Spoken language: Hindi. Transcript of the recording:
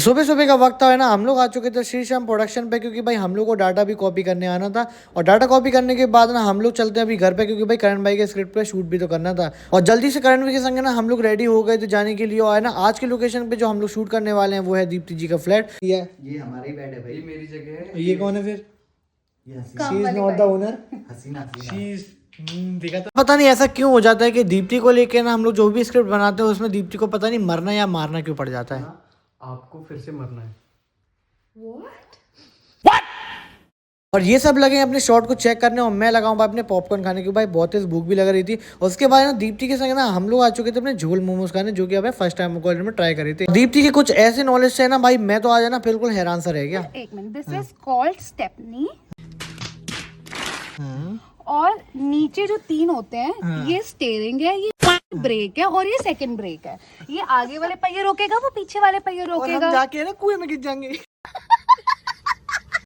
सुबह सुबह का वक्त था, है ना, हम लोग आ चुके थे श्री श्याम प्रोडक्शन पे, क्योंकि भाई हम लोग को डाटा भी कॉपी करने आना था। और डाटा कॉपी करने के बाद ना हम लोग चलते हैं अभी घर पे, क्योंकि भाई करण भाई के स्क्रिप्ट पे शूट भी तो करना था। और जल्दी से करण भाई के संग ना हम लोग रेडी हो गए थे जाने के लिए। और है ना, आज के लोकेशन पे जो हम लोग शूट करने वाले हैं वो है दीप्ति जी का फ्लैट। ये हमारा ही बेड है भाई, ये मेरी जगह है। ये कौन है फिर? ये Haseena she is not the owner. Haseena देखा था। पता नहीं ऐसा क्यों हो जाता है कि दीप्ति को लेके ना हम लोग जो भी स्क्रिप्ट बनाते हैं उसमें दीप्ति को पता नहीं मरना या मारना क्यों पड़ जाता है। आपको फिर से मरना है। और ये सब लगे हैं अपने शॉट को चेक करने, और मैं लगाऊं भाई अपने पॉपकॉर्न खाने की। भाई बहुत तेज भूख भी लग रही थी। और उसके बाद ना दीप्ति के संग ना हम लोग आ चुके थे अपने झोल मोमोज खाने, जो कि हमें फर्स्ट टाइम कॉलेज में ट्राई करी थी। दीप्ति के कुछ ऐसे नॉलेज से ना भाई मैं तो आज है ना बिल्कुल हैरान सा रह गया। एक minute, this is called stepney. और नीचे जो 3 होते हैं ये स्टीयरिंग है, ये ब्रेक है और ये सेकंड ब्रेक है। ये आगे वाले पहिए रोकेगा, वो पीछे वाले पहिए रोकेगा। जाके ना कुएं में गिर जाएंगे।